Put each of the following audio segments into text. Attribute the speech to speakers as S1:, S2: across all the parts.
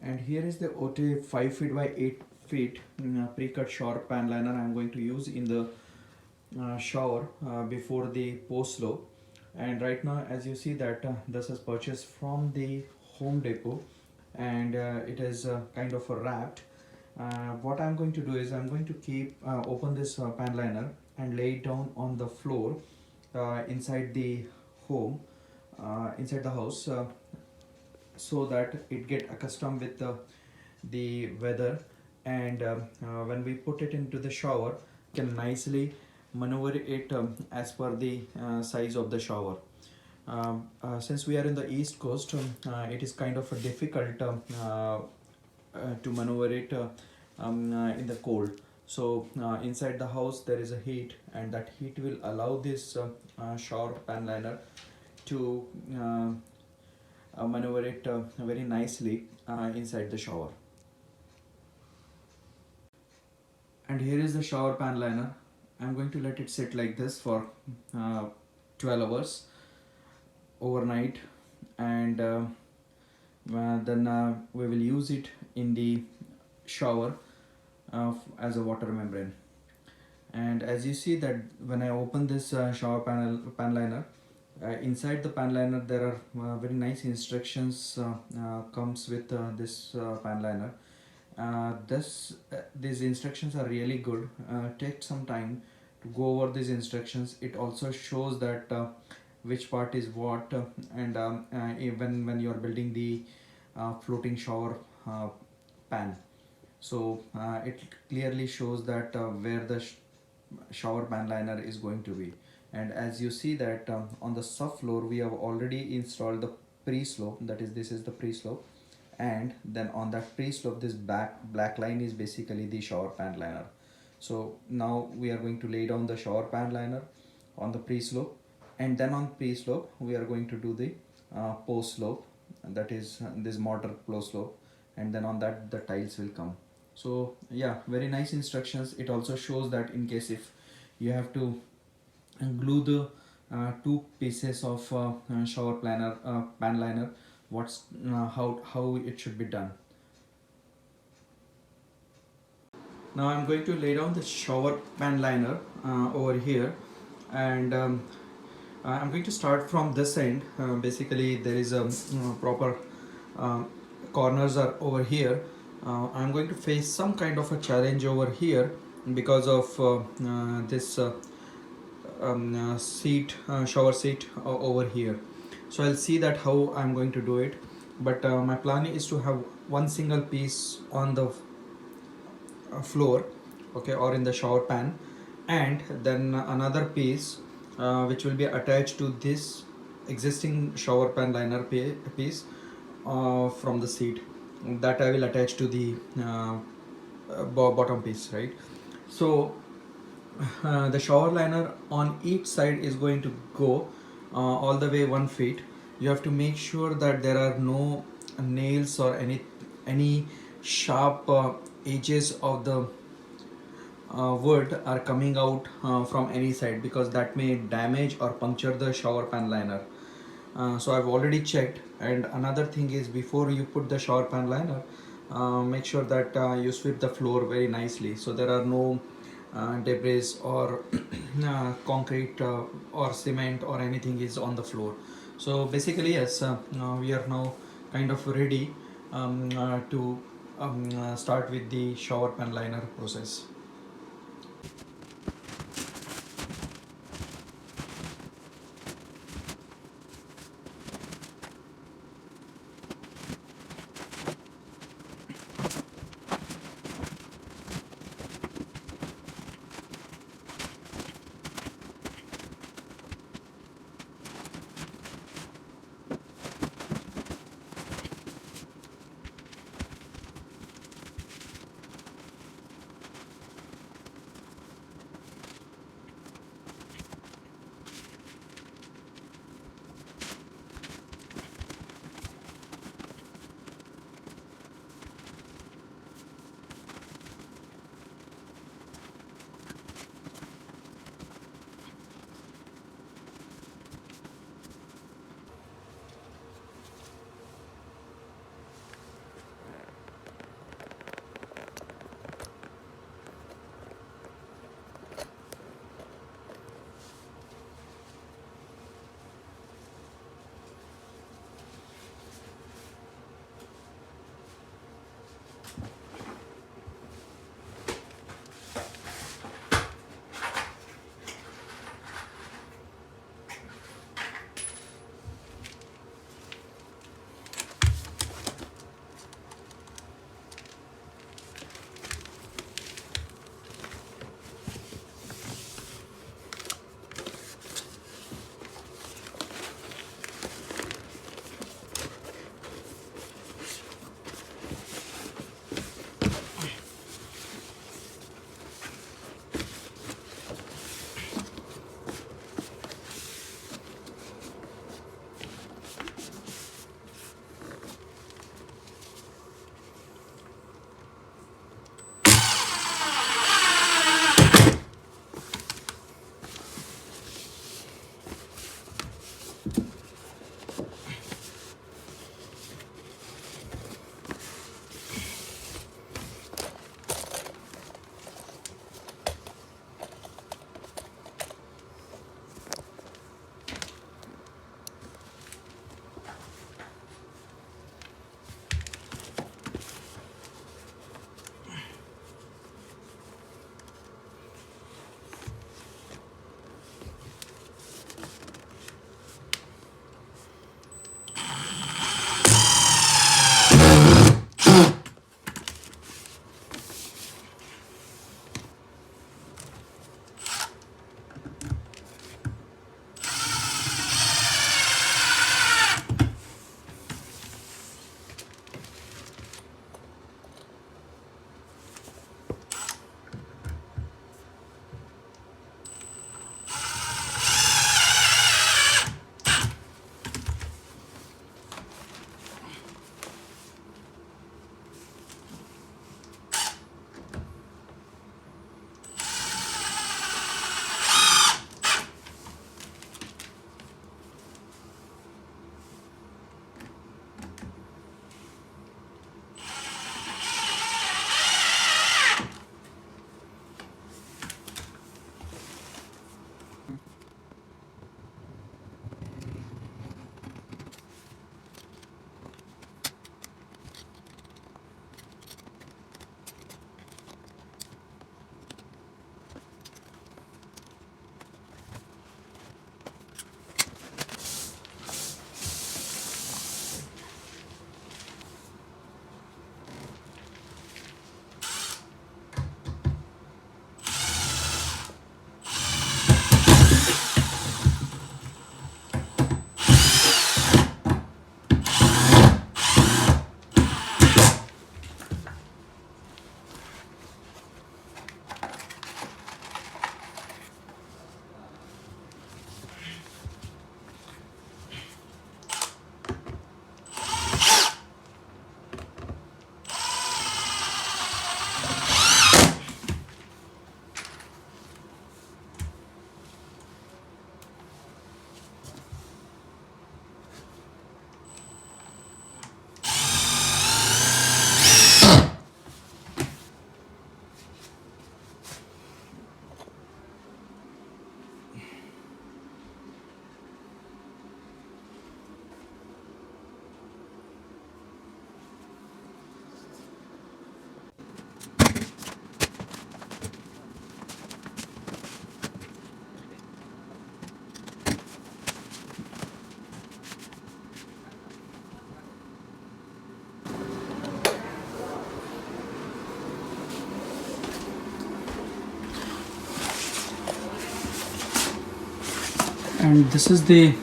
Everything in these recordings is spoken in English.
S1: And here is the OTA 5 feet by 8 feet pre-cut shower pan liner I am going to use in the shower before the post slope. And right now, as you see that this is purchased from the Home Depot, and it is kind of wrapped. What I'm going to do is I'm going to keep open this pan liner and lay it down on the floor inside the home, inside the house, so that it get accustomed with the weather. And when we put it into the shower, can nicely maneuver it as per the size of the shower. Since we are in the east coast, it is kind of difficult to maneuver it in the cold. So inside the house there is a heat, and that heat will allow this shower pan liner to maneuver it very nicely inside the shower. And here is the shower pan liner. I'm going to let it sit like this for 12 hours overnight, and then we will use it in the shower as a water membrane. And as you see that when I open this shower pan liner, inside the pan liner there are very nice instructions comes with this pan liner. These instructions are really good. Take some time to go over these instructions. It also shows that which part is what, and even when you are building the floating shower pan, so it clearly shows that where the shower pan liner is going to be. And as you see that on the subfloor we have already installed the pre-slope, that is, this is the pre-slope, and then on that pre-slope this black line is basically the shower pan liner. So now we are going to lay down the shower pan liner on the pre-slope, and then on pre-slope we are going to do the post slope, that is this mortar post slope, and then on that the tiles will come. So yeah, very nice instructions. It also shows that in case if you have to glue the two pieces of shower pan liner, what's how it should be done. Now I'm going to lay down the shower pan liner over here, and I'm going to start from this end. Basically there is a proper uh, corners are over here. I'm going to face some kind of a challenge over here because of this shower seat over here. So I'll see that how I'm going to do it, but my plan is to have one single piece on the floor, okay, or in the shower pan, and then another piece which will be attached to this existing shower pan liner piece from the seat, that I will attach to the bottom piece, right? So the shower liner on each side is going to go all the way 1 feet. You have to make sure that there are no nails or any sharp edges of the wood are coming out from any side, because that may damage or puncture the shower pan liner. So I've already checked. And another thing is, before you put the shower pan liner, make sure that you sweep the floor very nicely, so there are no debris or concrete or cement or anything is on the floor. So basically yes, we are now kind of ready to start with the shower pan liner process.
S2: And this is the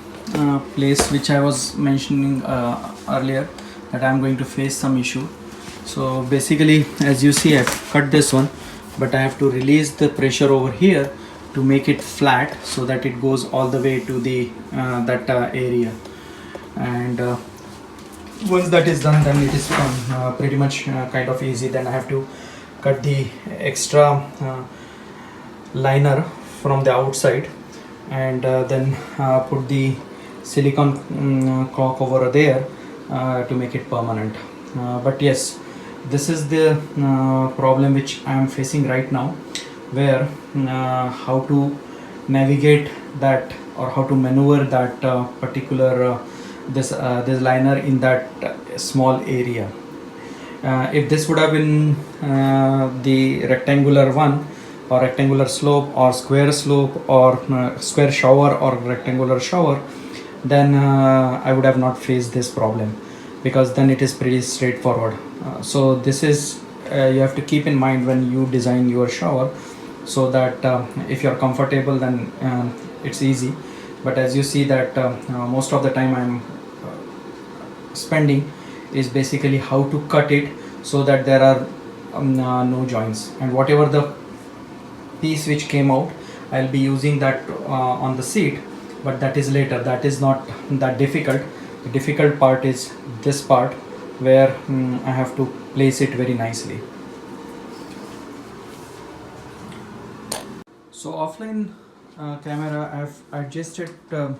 S2: place which I was mentioning earlier, that I'm going to face some issue. So basically, as you see, I've cut this one, but I have to release the pressure over here to make it flat so that it goes all the way to the that area. And once that is done, then it is pretty much kind of easy. Then I have to cut the extra liner from the outside, and then put the silicone caulk over there to make it permanent. But yes, this is the problem which I am facing right now, where how to navigate that, or how to maneuver that particular this liner in that small area. If this would have been the rectangular one, or rectangular slope, or square slope, or square shower, or rectangular shower, then I would have not faced this problem, because then it is pretty straightforward. So this is you have to keep in mind when you design your shower, so that if you're comfortable, then it's easy. But as you see that most of the time I'm spending is basically how to cut it so that there are no joints, and whatever the piece which came out, I'll be using that on the seat, but that is later. That is not that difficult. The difficult part is this part, where I have to place it very nicely. So offline camera, I've adjusted the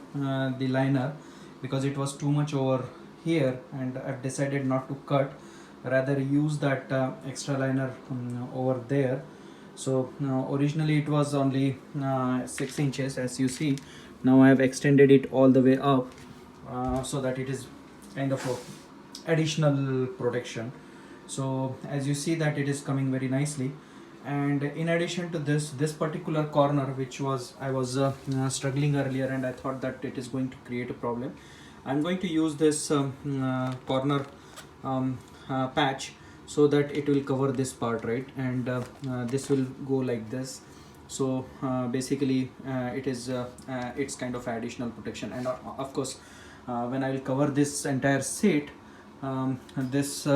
S2: liner because it was too much over here, and I've decided not to cut, rather use that extra liner over there. So originally it was only 6 inches, as you see. Now I have extended it all the way up, so that it is kind of a additional protection. So as you see that it is coming very nicely. And in addition to this particular corner, which was I was struggling earlier, and I thought that it is going to create a problem, I'm going to use this corner patch, so that it will cover this part, right? And this will go like this. So basically it is it's kind of additional protection. And of course when I will cover this entire seat, this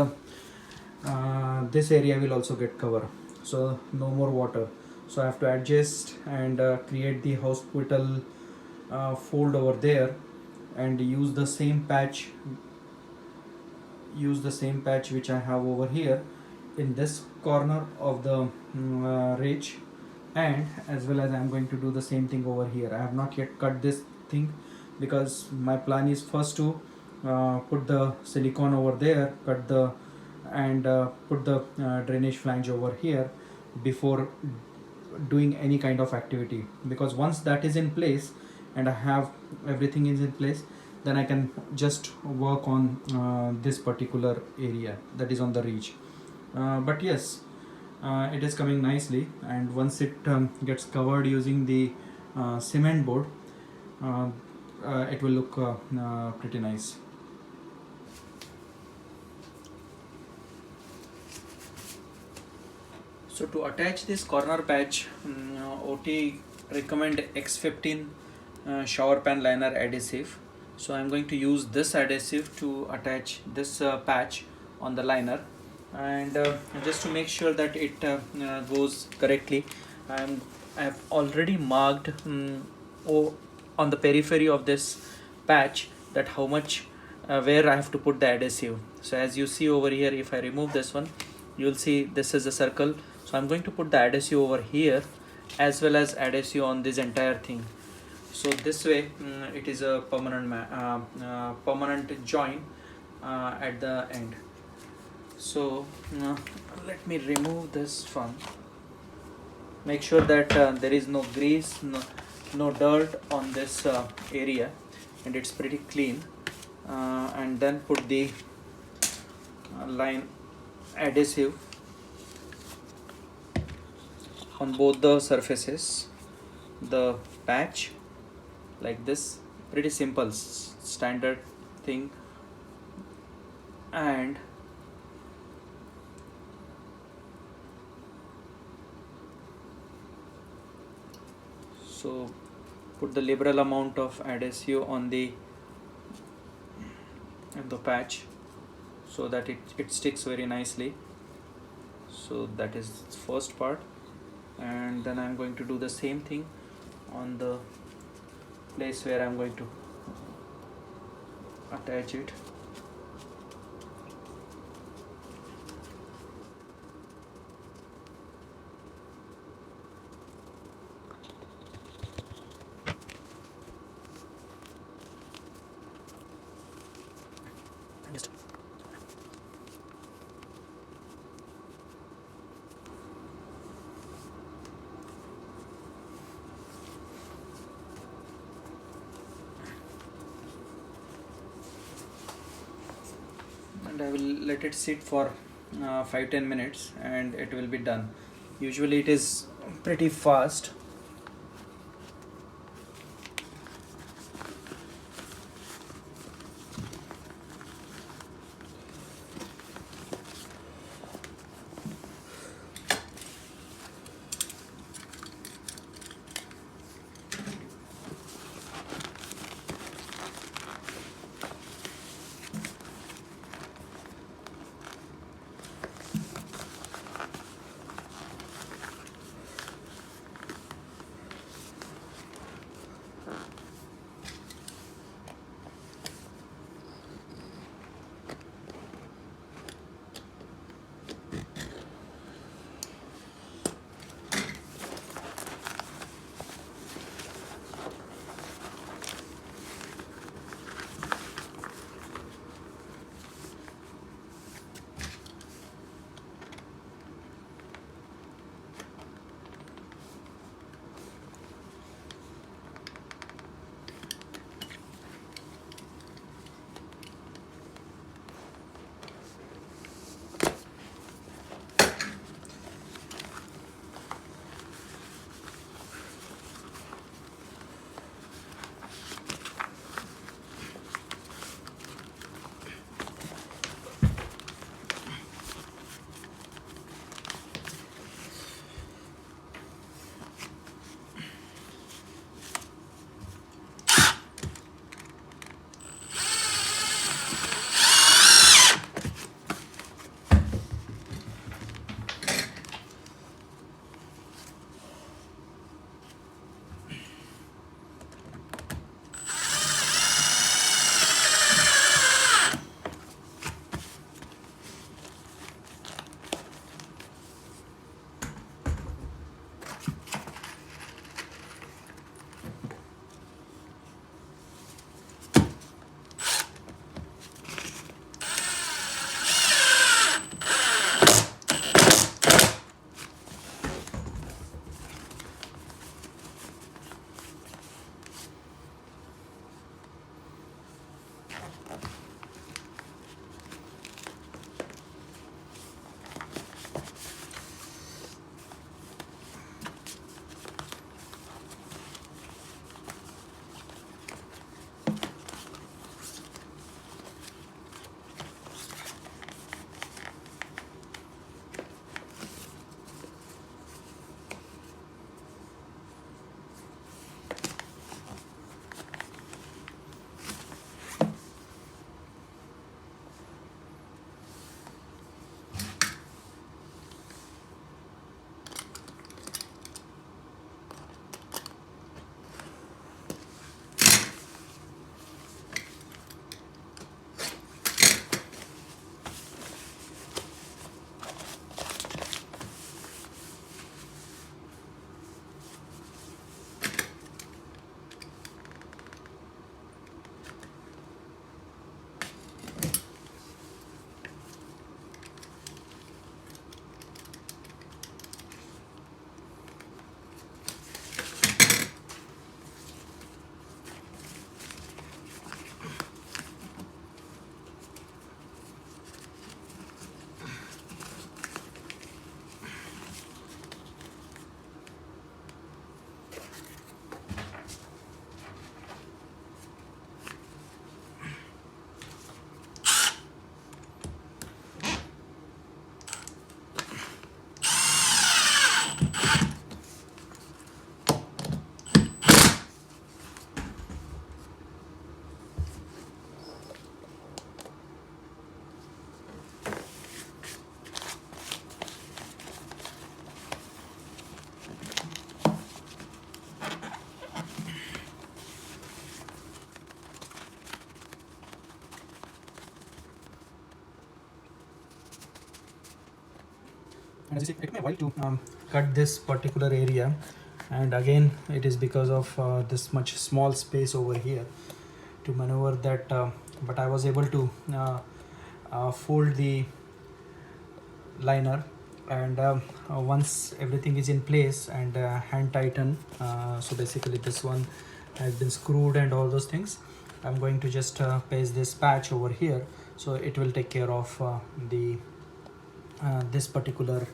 S2: area will also get covered, so no more water. So I have to adjust and create the hospital fold over there, and use the same patch which I have over here in this corner of the ridge. And as well as I'm going to do the same thing over here. I have not yet cut this thing, because my plan is first to put the silicone over there, cut the and put the drainage flange over here before doing any kind of activity. Because once that is in place and I have everything is in place, then I can just work on this particular area that is on the ridge. But yes, it is coming nicely, and once it gets covered using the cement board, it will look pretty nice. So to attach this corner patch, OT recommend X15 shower pan liner adhesive. So I'm going to use this adhesive to attach this patch on the liner, and just to make sure that it goes correctly, I have already marked on the periphery of this patch that how much where I have to put the adhesive. So as you see over here, if I remove this one, you will see this is a circle. So I'm going to put the adhesive over here, as well as adhesive on this entire thing. So this way it is a permanent joint at the end. So let me remove this one. Make sure that there is no grease, no dirt on this area, and it's pretty clean. And then put the line adhesive on both the surfaces, the patch like this. Pretty simple standard thing. And so put the liberal amount of adhesive on the patch so that it sticks very nicely. So that is first part, and then I'm going to do the same thing on the place where I'm going to attach it. And I will let it sit for 5-10 minutes and it will be done. Usually it is pretty fast. And as you see, it took me a while to cut this particular area, and again it is because of this much small space over here to maneuver that, but I was able to fold the liner, and once everything is in place and hand tighten, so basically this one has been screwed and all those things, I'm going to just paste this patch over here, so it will take care of the this particular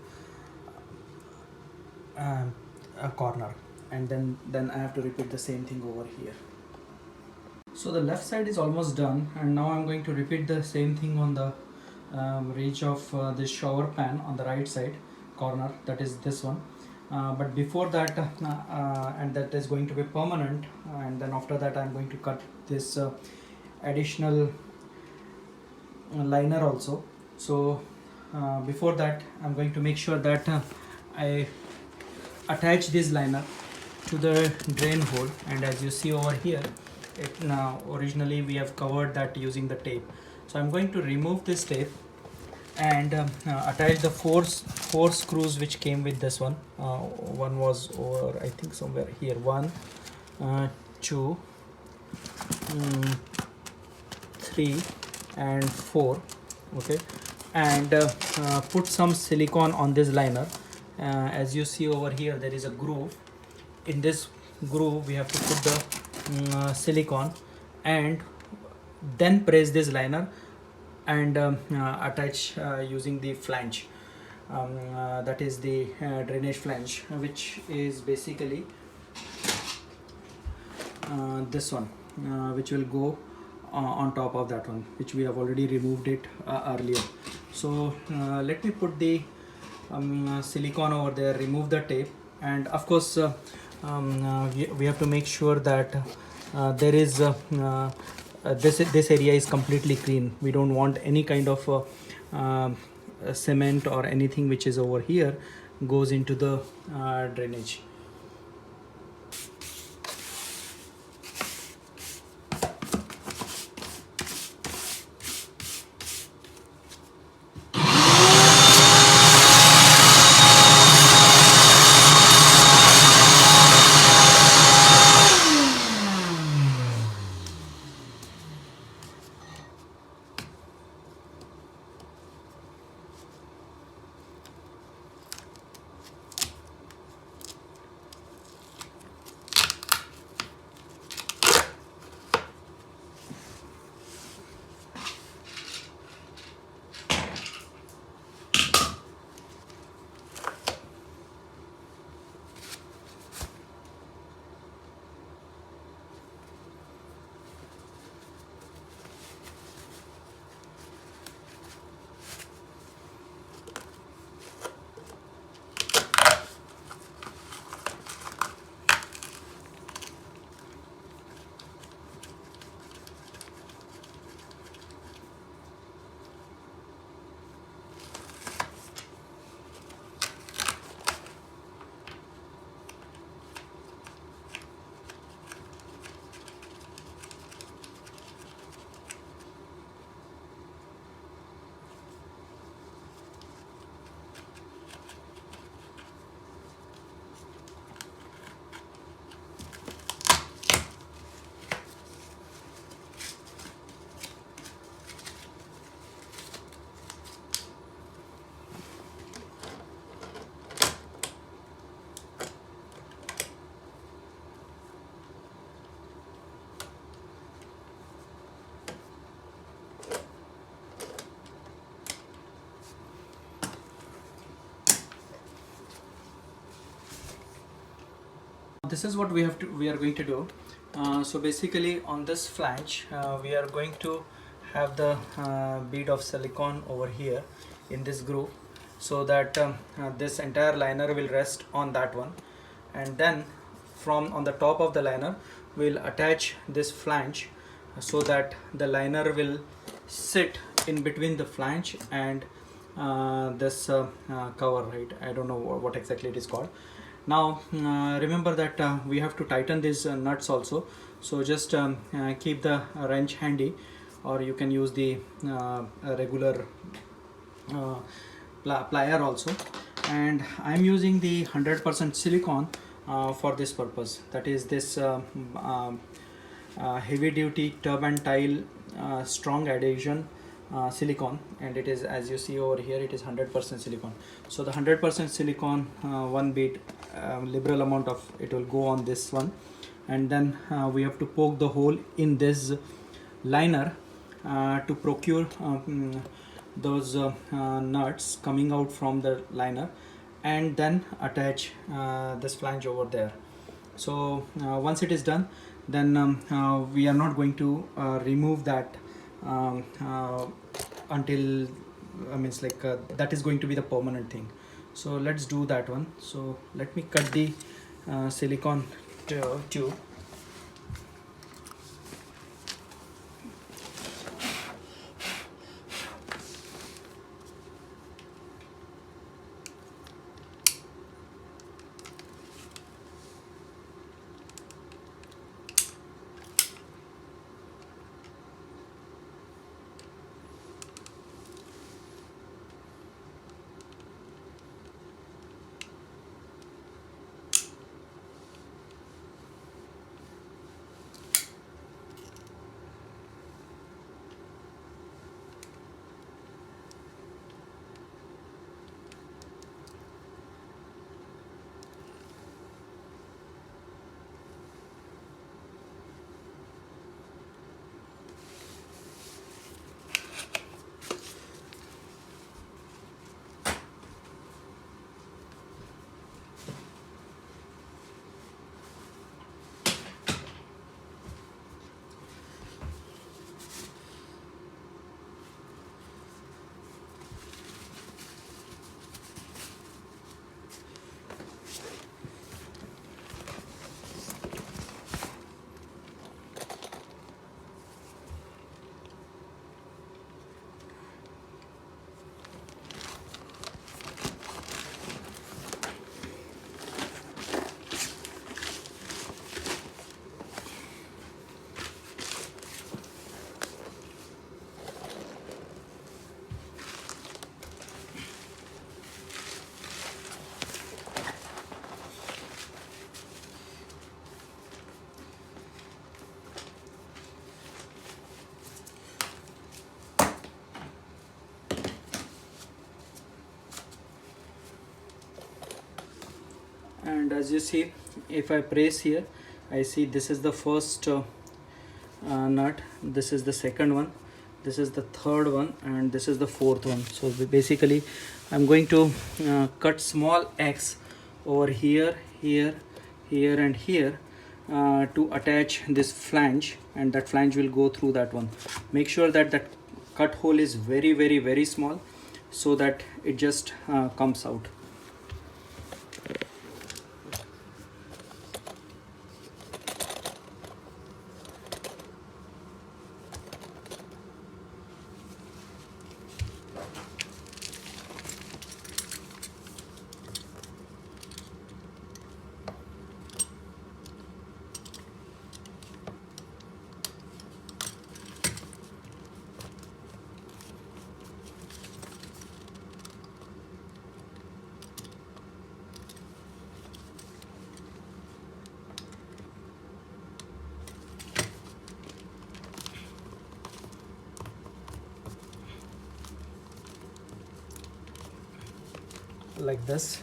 S2: corner, and then I have to repeat the same thing over here. So the left side is almost done, and now I'm going to repeat the same thing on the ridge of this shower pan on the right side corner, that is this one, but before that, and that is going to be permanent, and then after that I'm going to cut this additional liner also. So before that I'm going to make sure that I attach this liner to the drain hole, and as you see over here, it now originally we have covered that using the tape. So I'm going to remove this tape and attach the four screws which came with this one. One was over, I think, somewhere here. 1 2 3 and 4. Okay, and put some silicone on this liner. As you see over here, there is a groove. In this groove we have to put the silicone, and then press this liner and attach using the flange, that is the drainage flange, which is basically this one, which will go on top of that one, which we have already removed it earlier. So let me put the silicone over there, remove the tape, and of course we have to make sure that there is this area is completely clean. We don't want any kind of cement or anything which is over here goes into the drainage. This is what we are going to do. So basically on this flange we are going to have the bead of silicone over here in this groove, so that this entire liner will rest on that one, and then from on the top of the liner we'll attach this flange, so that the liner will sit in between the flange and this cover, right? I don't know what exactly it is called. Now remember that we have to tighten these nuts also, so just keep the wrench handy, or you can use the regular plier also, and I'm using the 100% silicone for this purpose. That is this heavy duty turpentine strong adhesion silicone, and it is, as you see over here, it is 100% silicone. So the 100% silicone, one bit liberal amount of it will go on this one, and then we have to poke the hole in this liner to procure those nuts coming out from the liner, and then attach this flange over there. So once it is done, then we are not going to remove that until that is going to be the permanent thing. So let's do that one. So let me cut the silicone tube. And as you see, if I press here, I see this is the first nut, this is the second one, this is the third one, and this is the fourth one. So basically I'm going to cut small X over here, here, here, and here to attach this flange, and that flange will go through that one. Make sure that that cut hole is very, very, very small, so that it just comes out. Like this,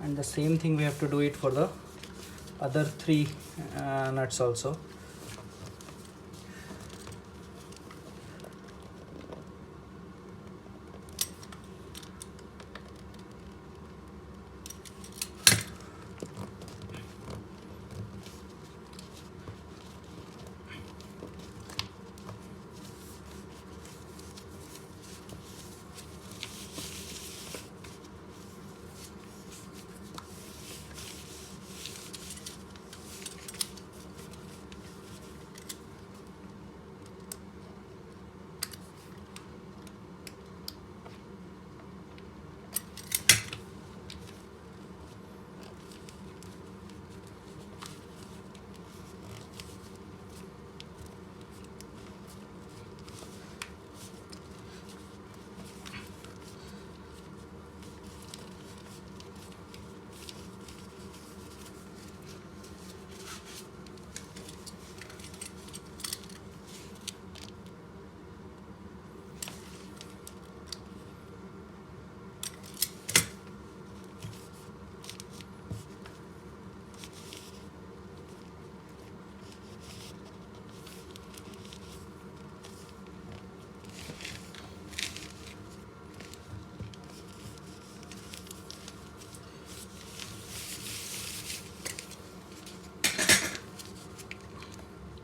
S2: and the same thing we have to do it for the other three nuts also.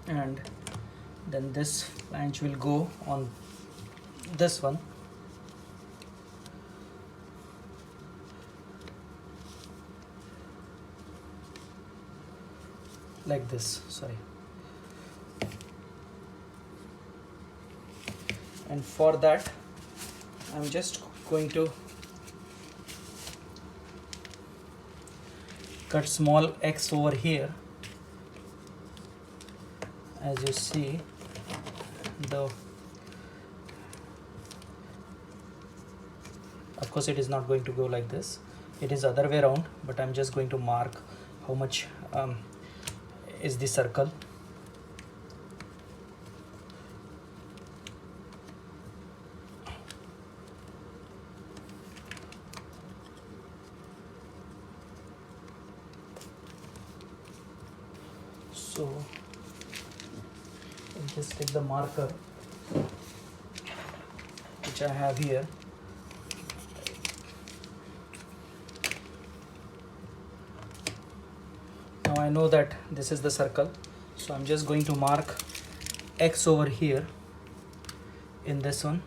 S2: and then this flange will go on this one. Like this, sorry. And for that I'm just going to cut small X over here. As you see, of course it is not going to go like this, it is other way around, but I'm just going to mark how much is the circle. So I'll just take the marker which I have here. Now I know that this is the circle, so I'm just going to mark X over here in this one.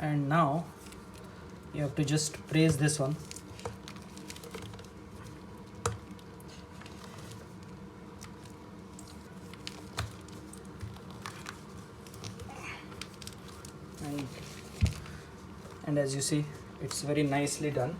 S2: And now you have to just press this one. And as you see, it's very nicely done.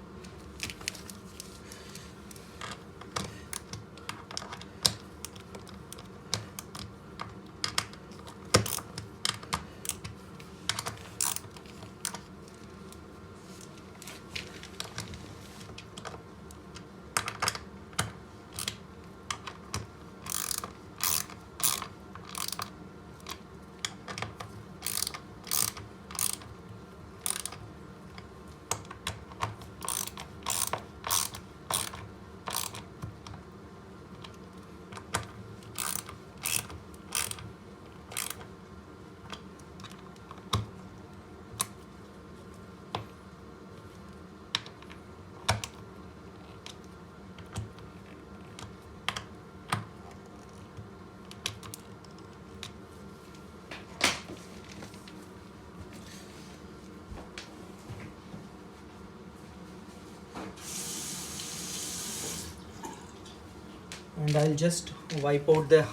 S2: And I'll just wipe out the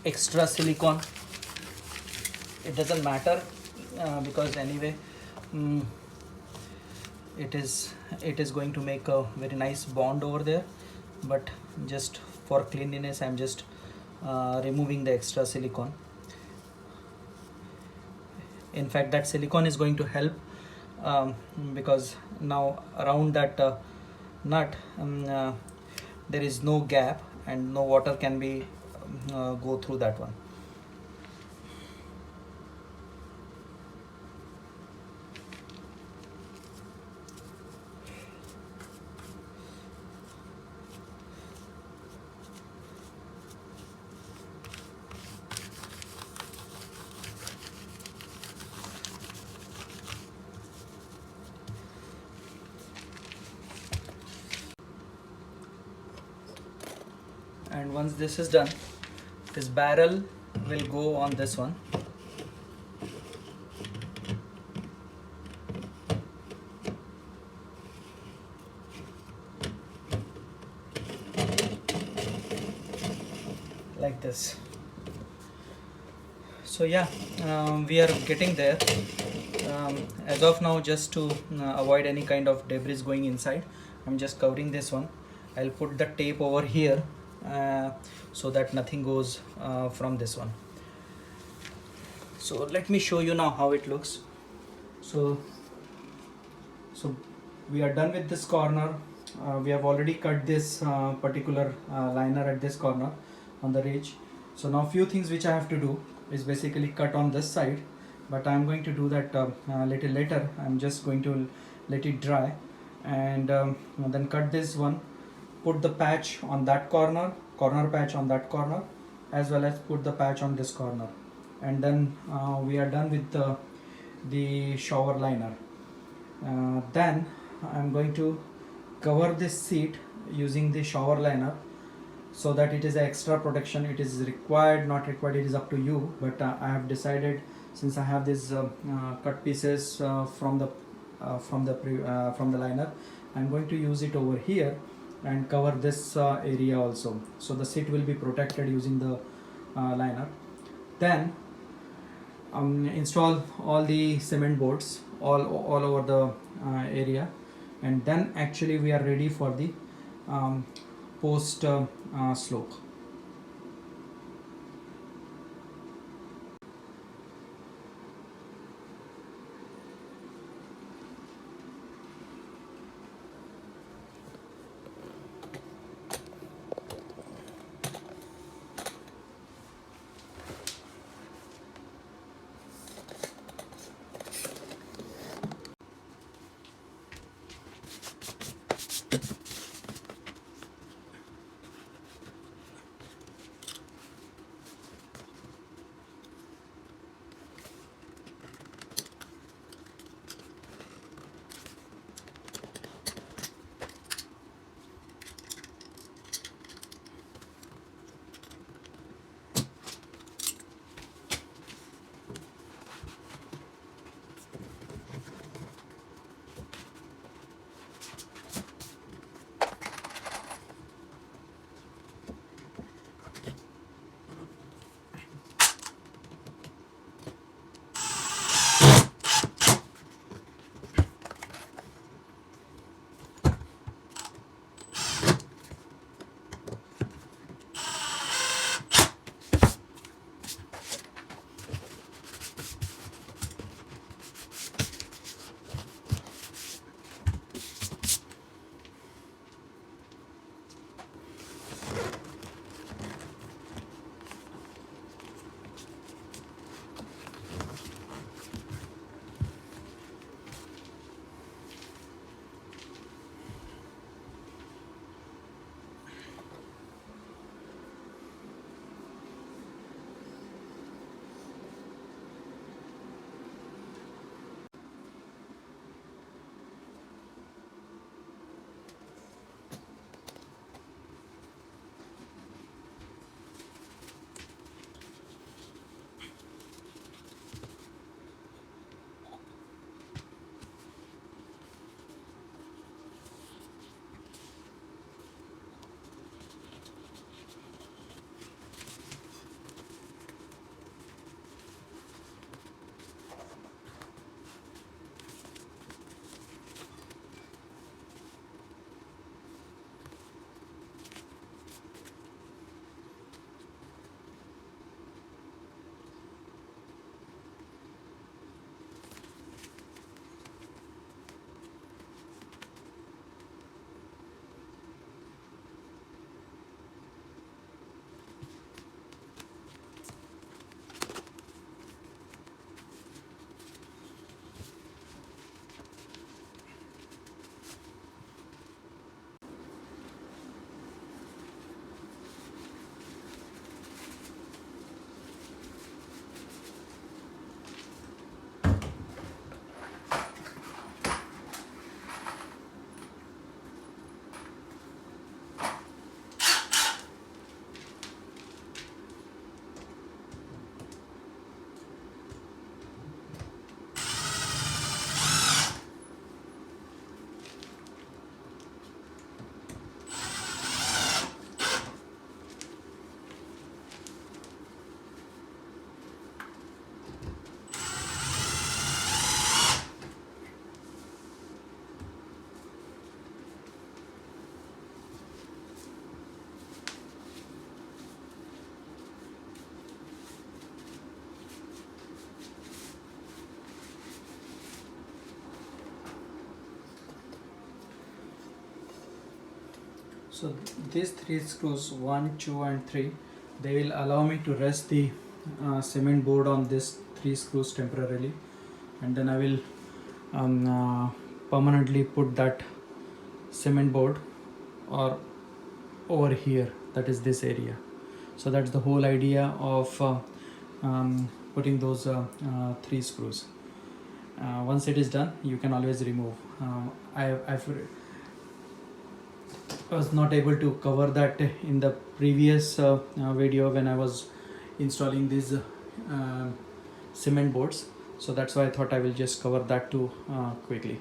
S2: extra silicone. It doesn't matter because anyway it is going to make a very nice bond over there, but just for cleanliness I'm just removing the extra silicone. In fact, that silicone is going to help because now around that nut there is no gap and no water can be go through that one. And once this is done, this barrel will go on this one. Like this. So yeah, we are getting there. As of now, just to avoid any kind of debris going inside, I'm just covering this one. I'll put the tape over here so that nothing goes from this one. So let me show you now how it looks. So we are done with this corner. We have already cut this particular liner at this corner on the ridge. So now few things which I have to do is basically cut on this side, but I'm going to do that little later. I'm just going to let it dry and then cut this one put the patch on that corner patch on that corner, as well as put the patch on this corner, and then we are done with the shower liner. Then I'm going to cover this seat using the shower liner, so that it is extra protection. It is required, not required, it is up to you, but I have decided, since I have these cut pieces from the liner, I'm going to use it over here and cover this area also, so the seat will be protected using the liner. Then install all the cement boards all over the area, and then actually we are ready for the post slope. So these three screws, 1, 2 and 3, they will allow me to rest the cement board on this 3 screws temporarily, and then I will permanently put that cement board or over here, that is this area. So that's the whole idea of putting those 3 screws. Once it is done, you can always remove. I was not able to cover that in the previous video when I was installing these cement boards, so that's why I thought I will just cover that too quickly.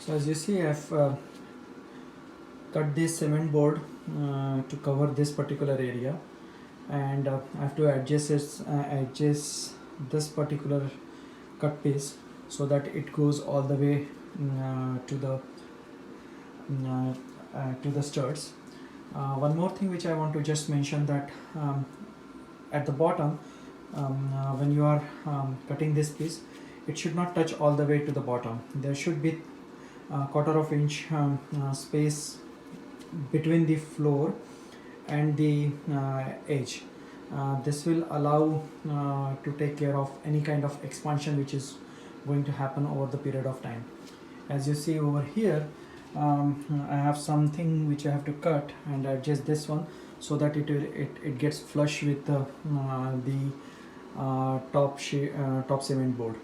S2: So as you see, I've cut this cement board to cover this particular area, and I have to adjust this particular cut piece so that it goes all the way to the studs. One more thing which I want to just mention, that at the bottom, when you are cutting this piece, it should not touch all the way to the bottom. There should be a quarter of inch space between the floor and the edge. This will allow to take care of any kind of expansion which is going to happen over the period of time. As you see over here, I have something which I have to cut and adjust this one so that it gets flush with the top cement board.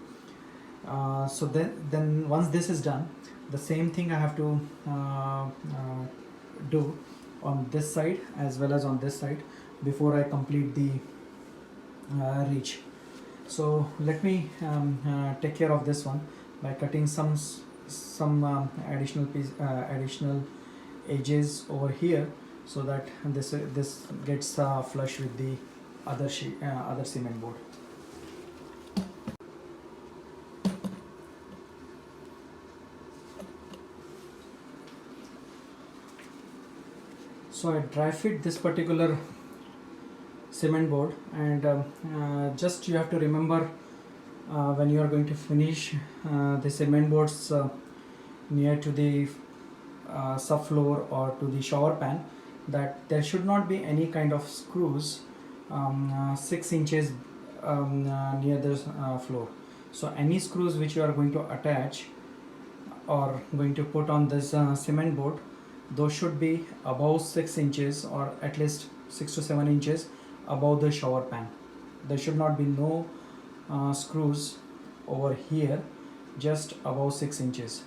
S2: So then once this is done, the same thing I have to do on this side as well as on this side before I complete the reach. So let me take care of this one by cutting some additional edges over here so that this gets flush with the other cement board. So I dry fit this particular cement board, and just you have to remember when you are going to finish the cement boards near to the subfloor or to the shower pan, that there should not be any kind of screws 6 inches near the floor. So any screws which you are going to attach or going to put on this cement board, those should be above 6 inches or at least 6 to 7 inches above the shower pan. There should not be no screws over here, just above 6 inches.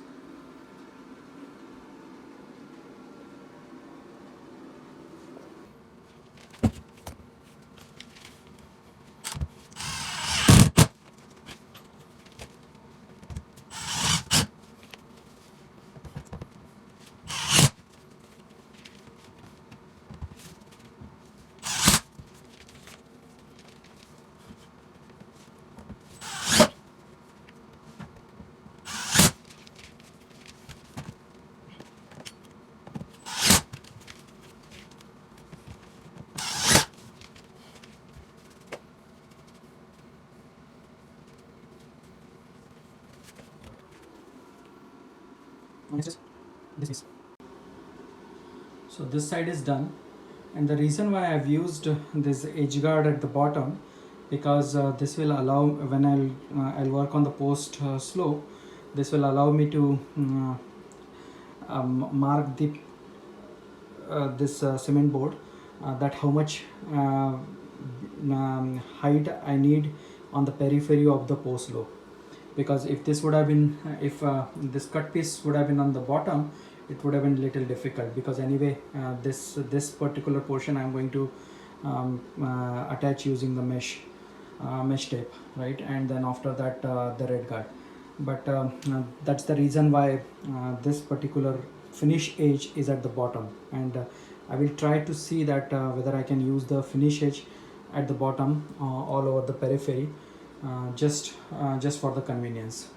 S2: This is so this side is done, and the reason why I've used this edge guard at the bottom, because this will allow, when I'll work on the post slope, this will allow me to mark the this cement board, that how much height I need on the periphery of the post slope. Because if this would have been, if this cut piece would have been on the bottom, it would have been little difficult, because anyway this particular portion I'm going to attach using the mesh tape, right? And then after that the red guard. But that's the reason why this particular finish edge is at the bottom, and I will try to see that whether I can use the finish edge at the bottom all over the periphery, just for the convenience.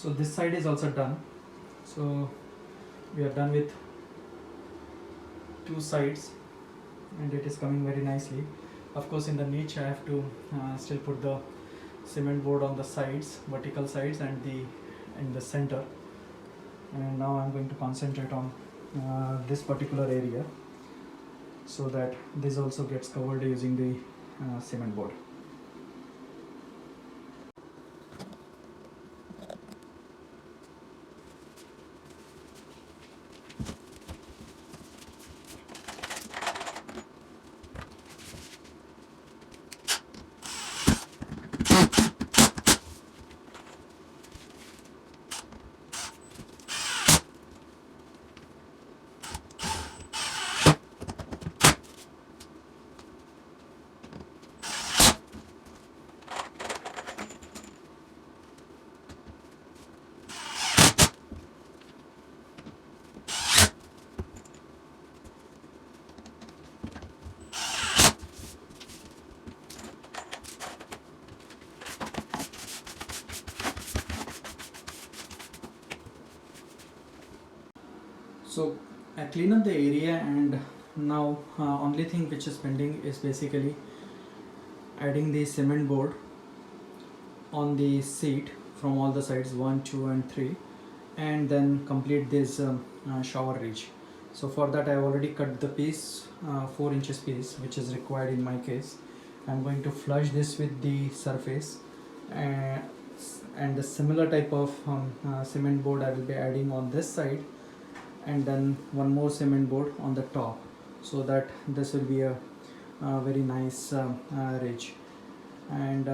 S2: So this side is also done. So we are done with two sides and it is coming very nicely. Of course in the niche I have to still put the cement board on the sides, vertical sides, and in the center. And now I'm going to concentrate on this particular area so that this also gets covered using the cement board. So I clean up the area, and now only thing which is pending is basically adding the cement board on the seat from all the sides 1, 2 and 3, and then complete this shower ridge. So for that I have already cut the piece, 4 inches piece, which is required in my case. I'm going to flush this with the surface, and the similar type of cement board I will be adding on this side, and then one more cement board on the top, so that this will be a very nice ridge. And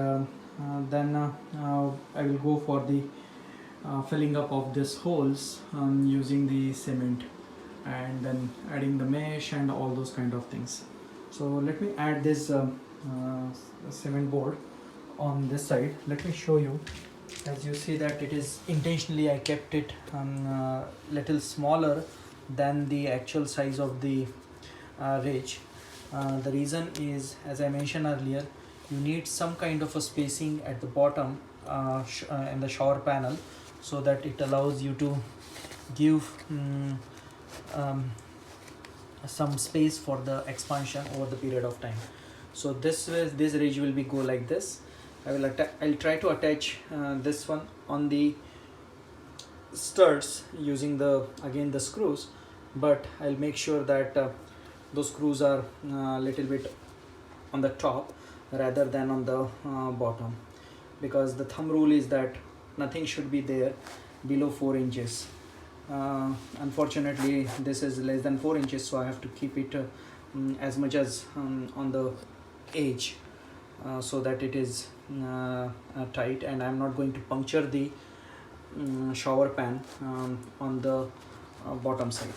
S2: then I will go for the filling up of these holes using the cement, and then adding the mesh and all those kind of things. So let me add this cement board on this side. Let me show you. As you see that it is intentionally I kept it little smaller than the actual size of the ridge. The reason is, as I mentioned earlier, you need some kind of a spacing at the bottom in the shower panel, so that it allows you to give some space for the expansion over the period of time. So this ridge will be go like this. I'll try to attach this one on the studs using the screws, but I'll make sure that those screws are a little bit on the top rather than on the bottom, because the thumb rule is that nothing should be there below 4 inches. Unfortunately this is less than 4 inches, so I have to keep it as much as on the edge, so that it is tight, and I'm not going to puncture the shower pan on the bottom side.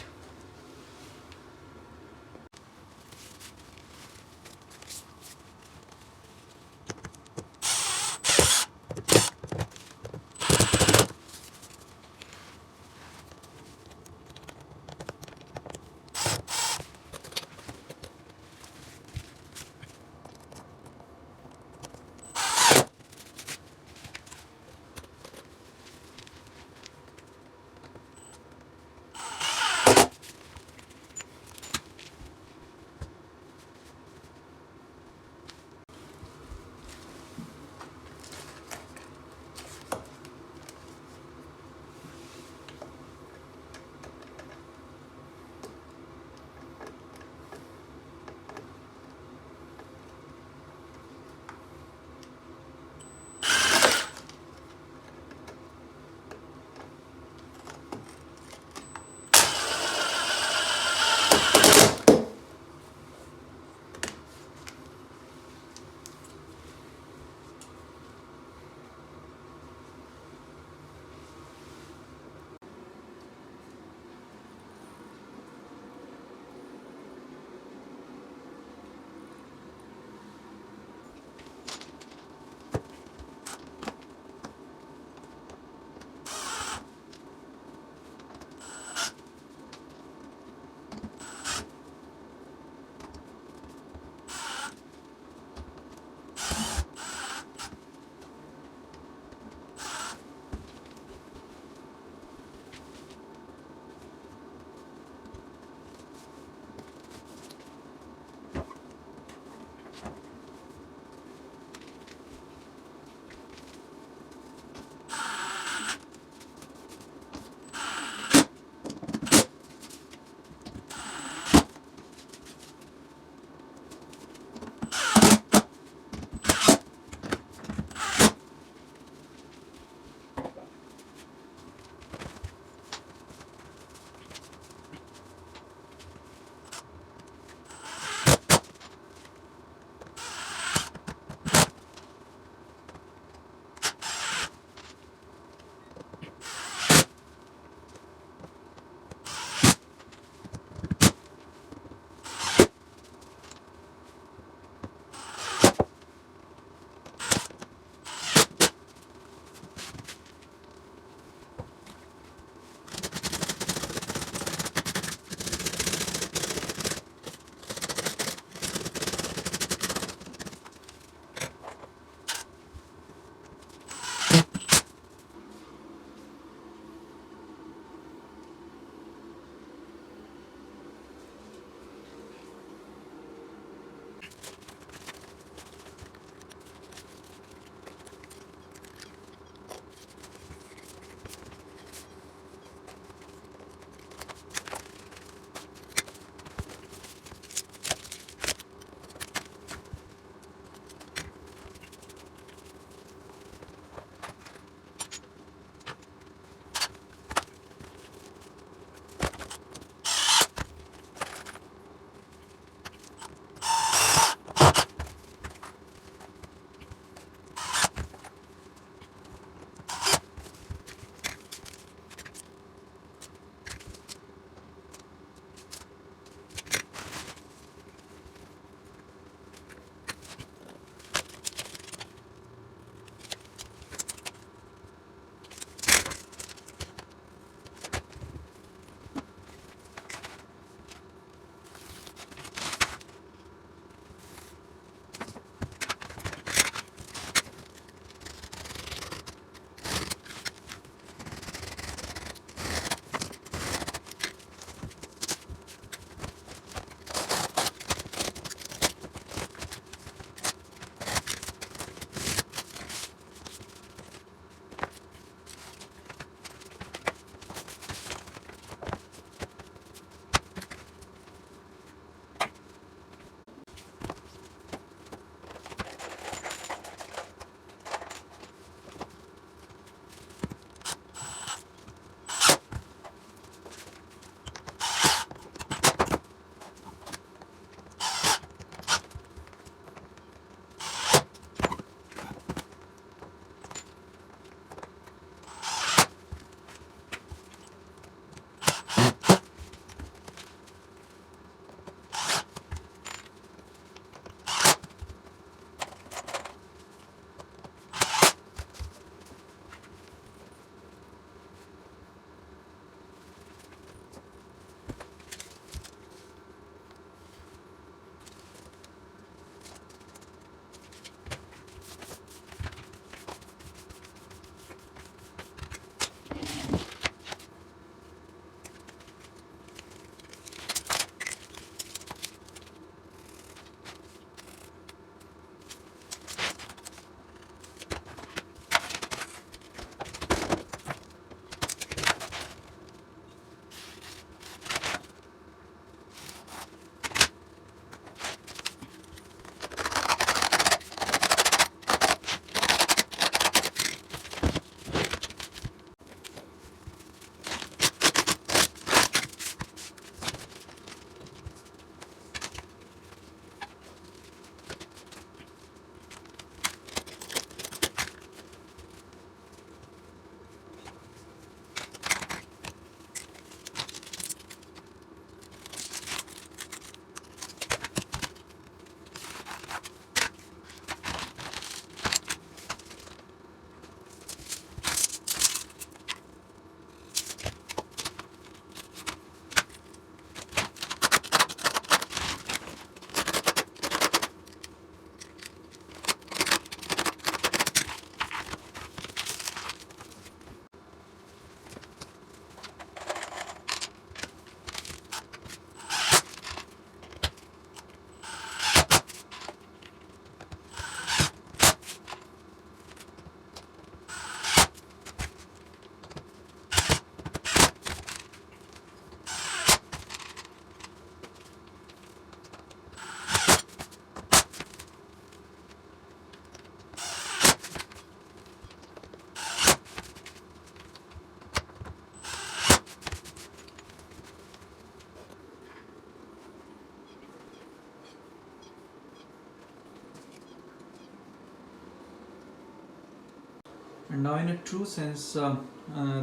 S2: And now in a true sense,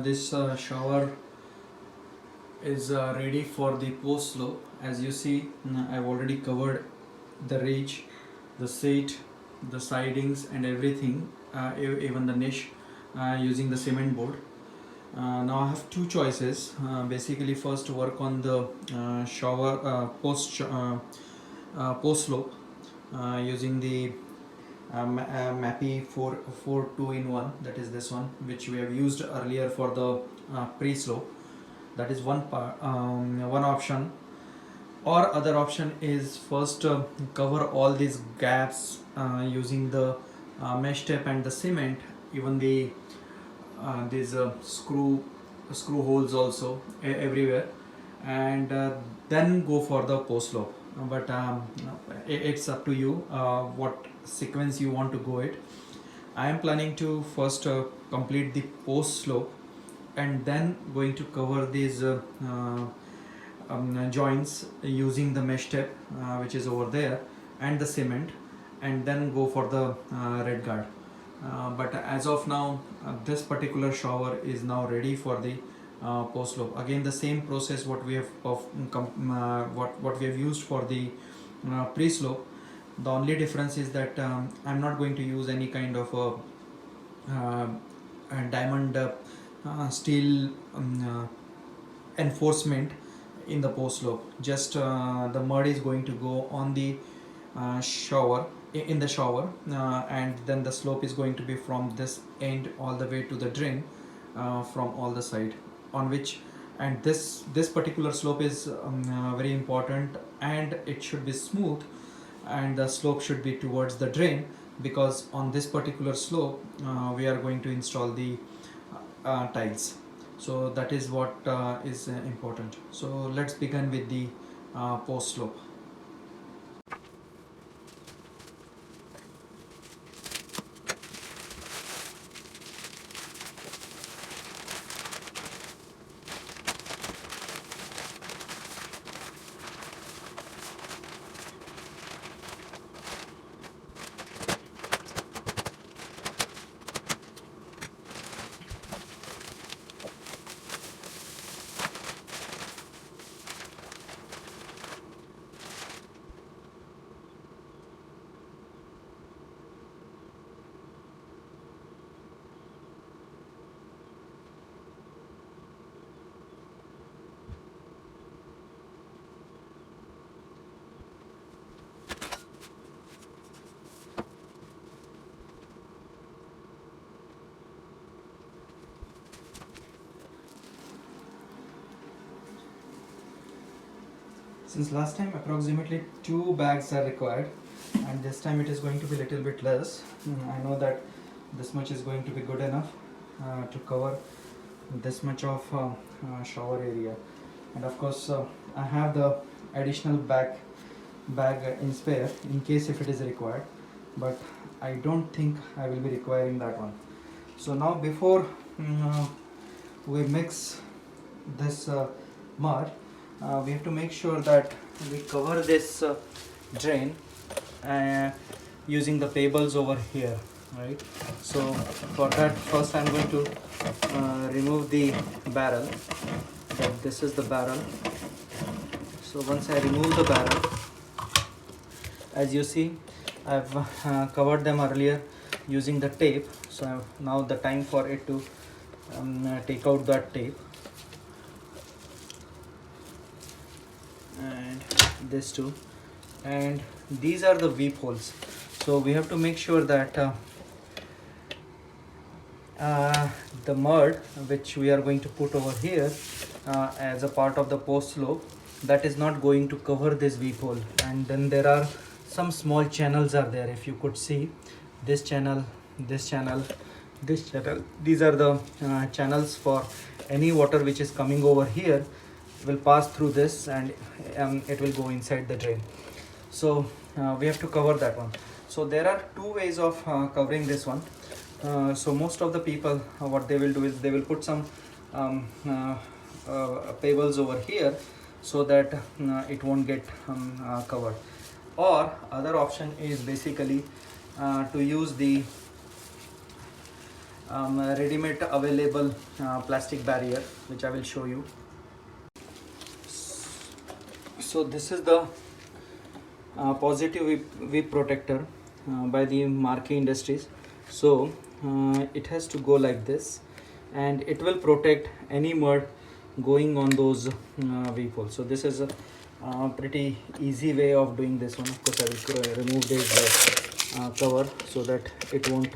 S2: this shower is ready for the post slope. As you see, I've already covered the ridge, the seat, the sidings and everything, even the niche, using the cement board. Now I have two choices. Basically, first to work on the shower post slope using the MAPI 4 2-in-1, that is this one, which we have used earlier for the pre-slope. That is one option. Or other option is first cover all these gaps using the mesh tape and the cement, even the these screw holes also everywhere, and then go for the post slope. But it's up to you what sequence you want to go it. I am planning to first complete the post slope and then going to cover these joints using the mesh tape which is over there and the cement, and then go for the red guard. But as of now, this particular shower is now ready for the post slope. Again, the same process what we have what we have used for the pre slope. The only difference is that I'm not going to use any kind of a diamond steel enforcement in the post slope. Just the mud is going to go on the shower, in the shower, and then the slope is going to be from this end all the way to the drain from all the side, on which, and this particular slope is very important, and it should be smooth, and the slope should be towards the drain, because on this particular slope we are going to install the tiles. So that is what is important. So let's begin with the post slope. Since last time approximately 2 bags are required, and this time it is going to be little bit less. I know that this much is going to be good enough to cover this much of shower area, and of course I have the additional bag in spare in case if it is required, but I don't think I will be requiring that one. So now before we mix this mud, we have to make sure that we cover this drain using the pebbles over here, right? So for that, first I'm going to remove the barrel. So this is the barrel. So once I remove the barrel, as you see, I've covered them earlier using the tape. So now the time for it to take out that tape. And this too, and these are the weep holes. So we have to make sure that the mud which we are going to put over here as a part of the post slope, that is not going to cover this weep hole. And then there are some small channels are there. If you could see this channel, this channel, this channel, these are the channels for any water which is coming over here will pass through this, and it will go inside the drain. So we have to cover that one. So there are two ways of covering this one. So most of the people, what they will do is they will put some pebbles over here so that it won't get covered. Or other option is basically to use the ready-made available plastic barrier, which I will show you. So this is the positive whip protector by the Marquee Industries. So it has to go like this, and it will protect any mud going on those whip holes. So this is a pretty easy way of doing this one. Of course, I will remove this cover so that it won't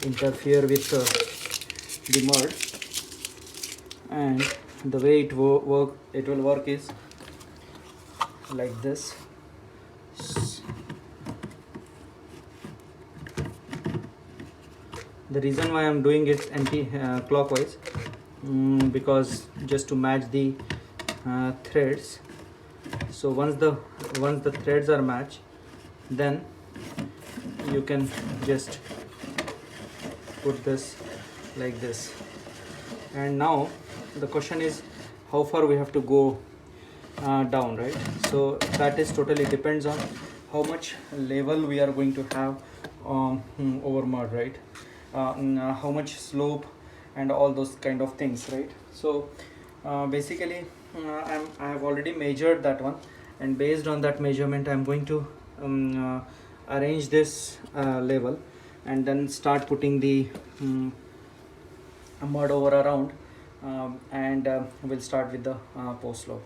S2: interfere with the mud. And the way it will work is like this. The reason why I'm doing it anti-clockwise, because just to match the threads. So once the threads are matched, then you can just put this like this. And now the question is how far we have to go down, right? So that is totally depends on how much level we are going to have over mud, right? How much slope and all those kind of things, right? So basically I have already measured that one, and based on that measurement I'm going to arrange this level and then start putting the mud over around, and we'll start with the post slope.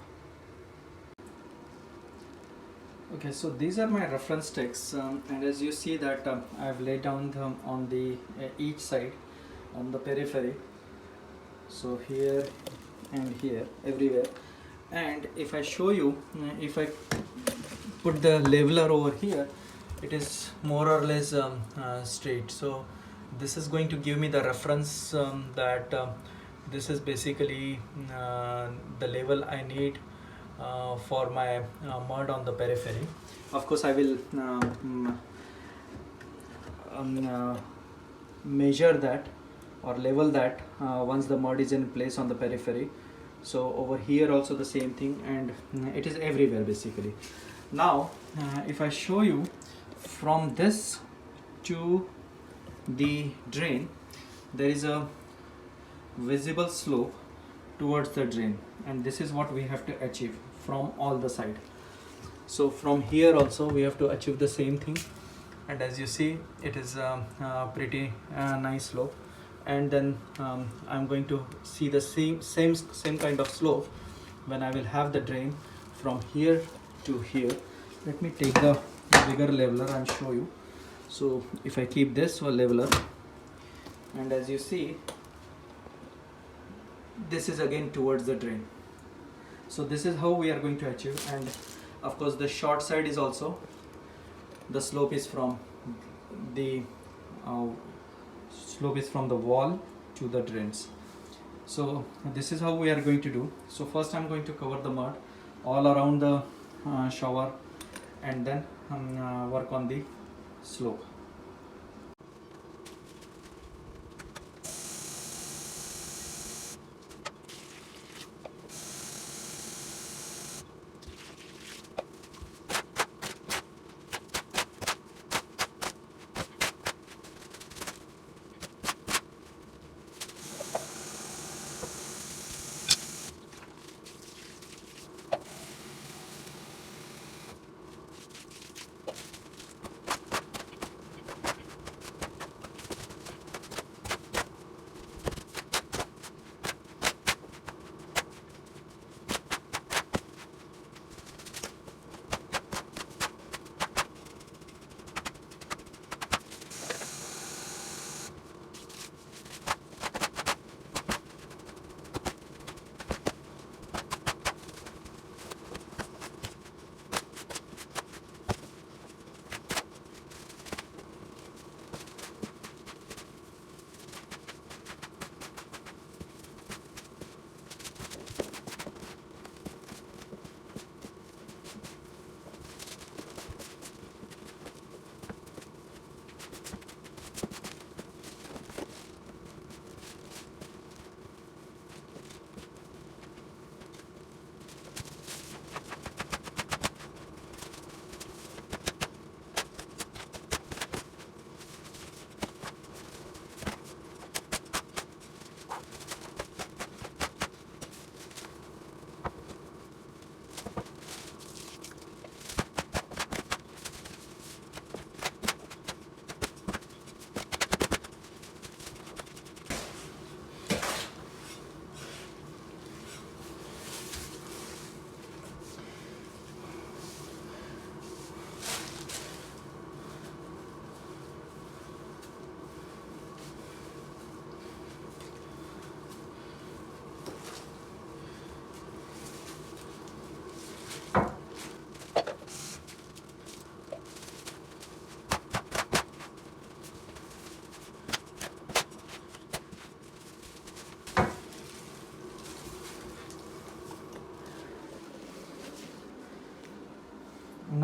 S2: Okay, so these are my reference texts, and as you see that I have laid down them on the each side on the periphery, so here and here, everywhere. And if I show you, if I put the leveler over here, it is more or less straight. So this is going to give me the reference that this is basically the level I need for my mud on the periphery. Of course I will measure that or level that once the mud is in place on the periphery. So over here also the same thing, and it is everywhere basically. Now if I show you from this to the drain, there is a visible slope towards the drain, and this is what we have to achieve from all the side. So from here also we have to achieve the same thing, and as you see it is pretty nice slope. And then I'm going to see the same kind of slope when I will have the drain from here to here. Let me take the bigger leveler and show you. So if I keep this leveler, and as you see this is again towards the drain. So this is how we are going to achieve. And of course the short side is also, the slope is from the wall to the drains. So this is how we are going to do. So first I'm going to cover the mud all around the shower, and then work on the slope.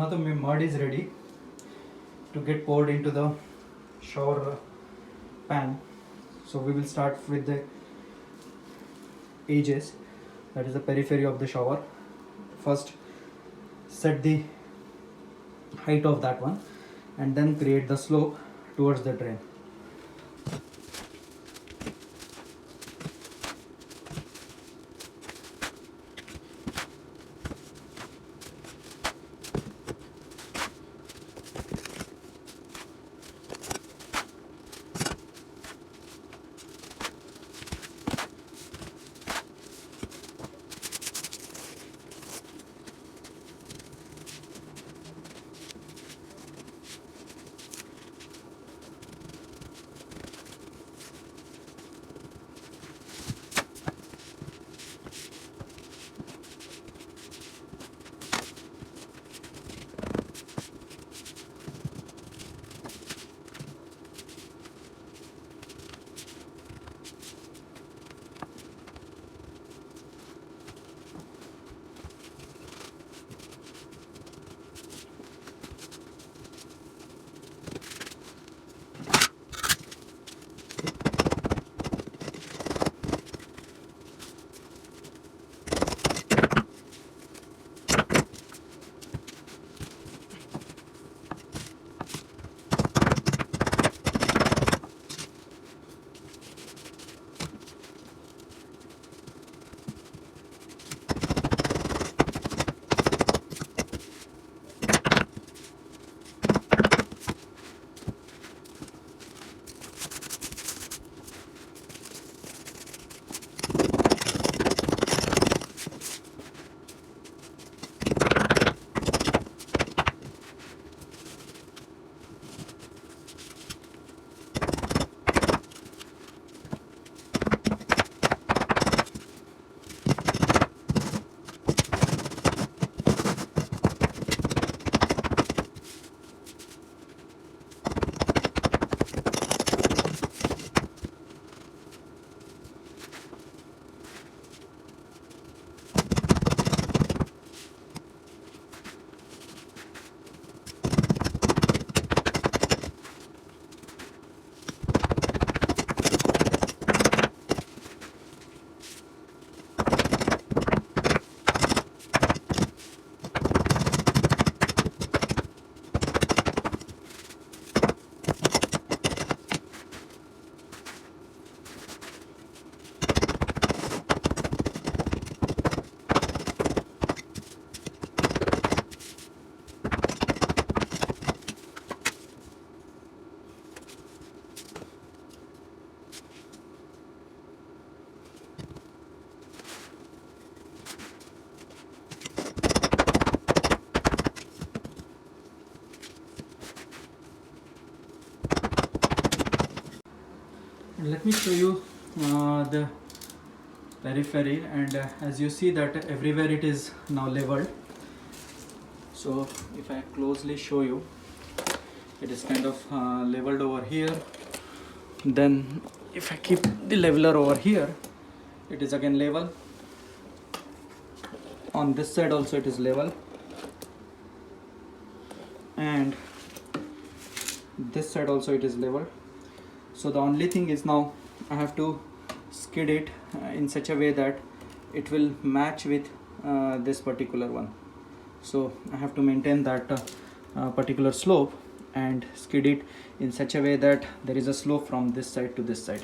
S2: now the mud is ready to get poured into the shower pan. So we will start with the edges, that is the periphery of the shower. First set the height of that one and then create the slope towards the drain. Let me show you the periphery, and as you see that everywhere it is now leveled. So if I closely show you, it is kind of leveled over here. Then if I keep the leveler over here, it is again level. On this side also it is level, and this side also it is level. So the only thing is now I have to skid it in such a way that it will match with this particular one. So I have to maintain that particular slope and skid it in such a way that there is a slope from this side to this side.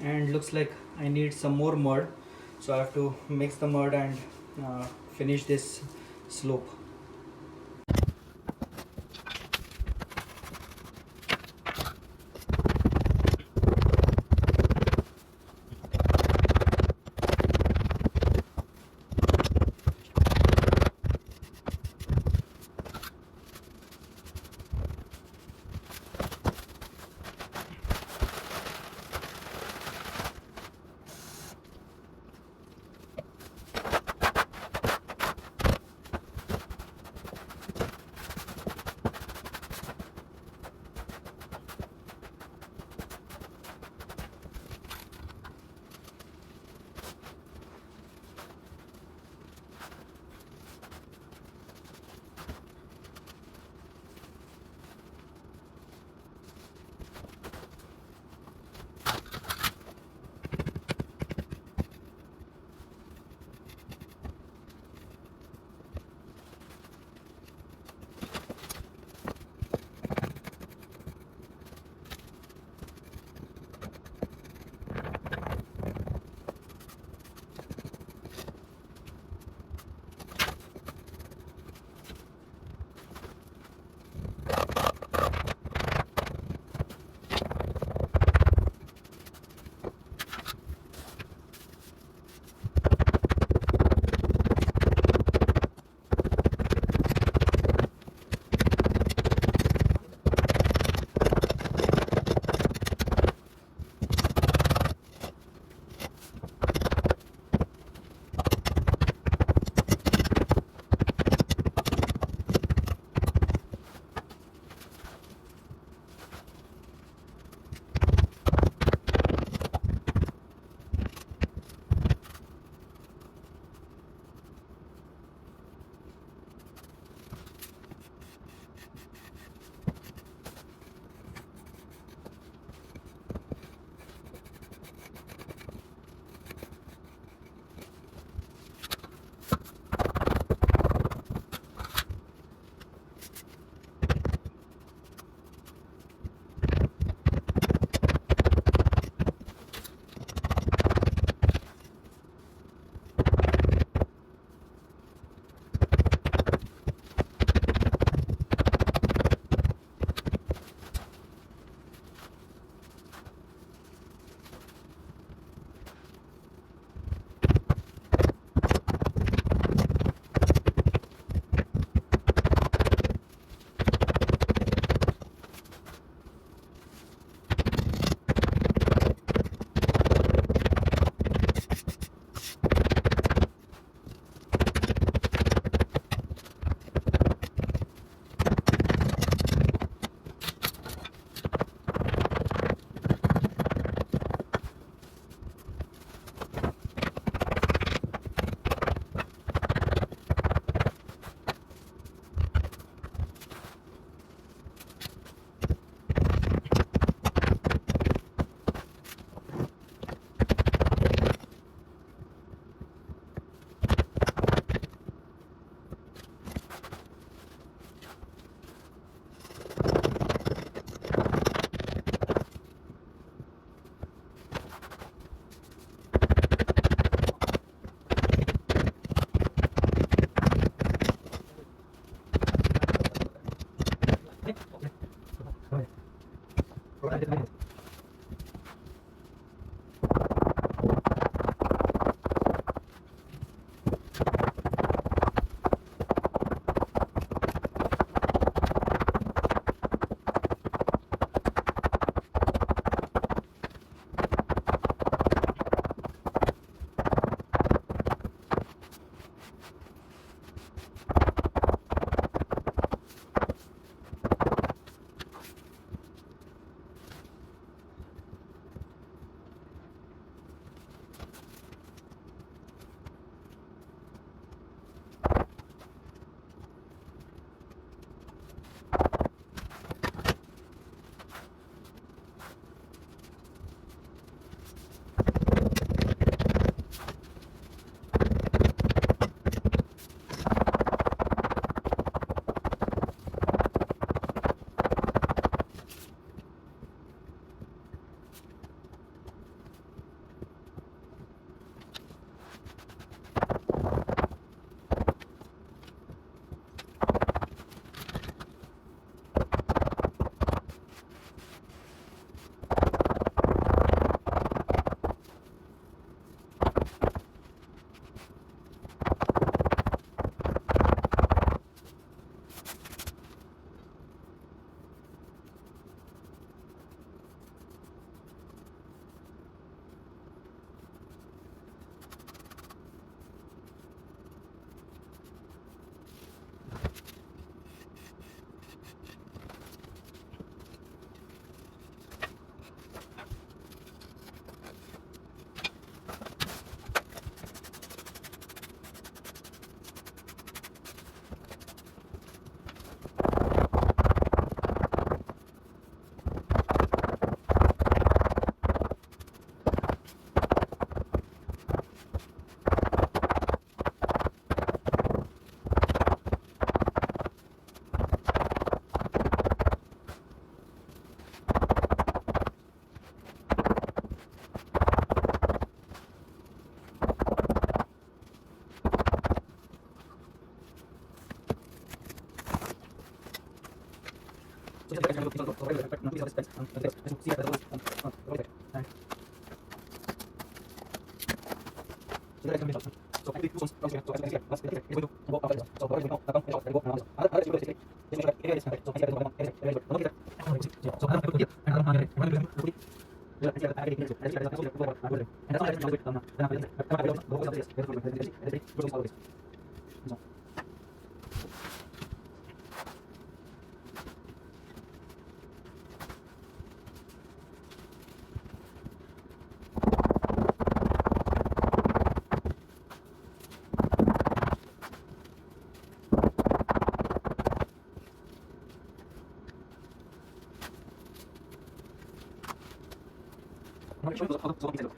S2: and looks like I need some more mud, so I have to mix the mud and finish this slope.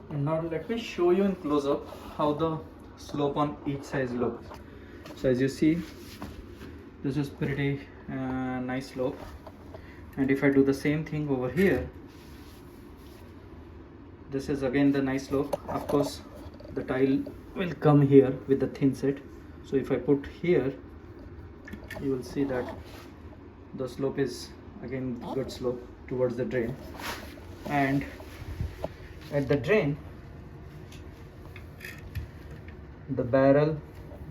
S2: And now let me show you in close up how the slope on each side looks. So as you see, this is pretty nice slope, and if I do the same thing over here, this is again the nice slope. Of course the tile will come here with the thin set, so if I put here, you will see that the slope is again good slope towards the drain. And at the drain, the barrel,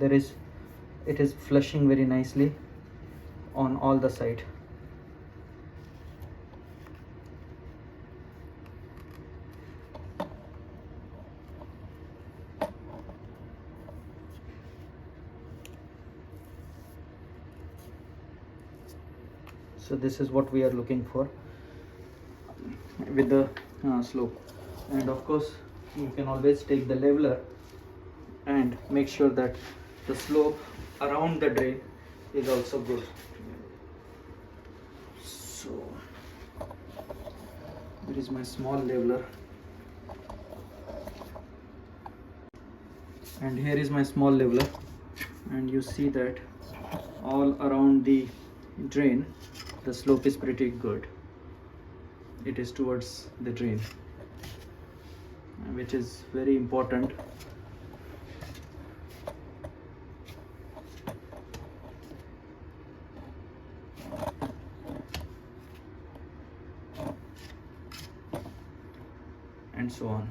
S2: it is flushing very nicely on all the side. So this is what we are looking for with the slope. And of course you can always take the leveler and make sure that the slope around the drain is also good. So there is my small leveler, and here is my small leveler, and you see that all around the drain the slope is pretty good. It is towards the drain, which is very important. And so on.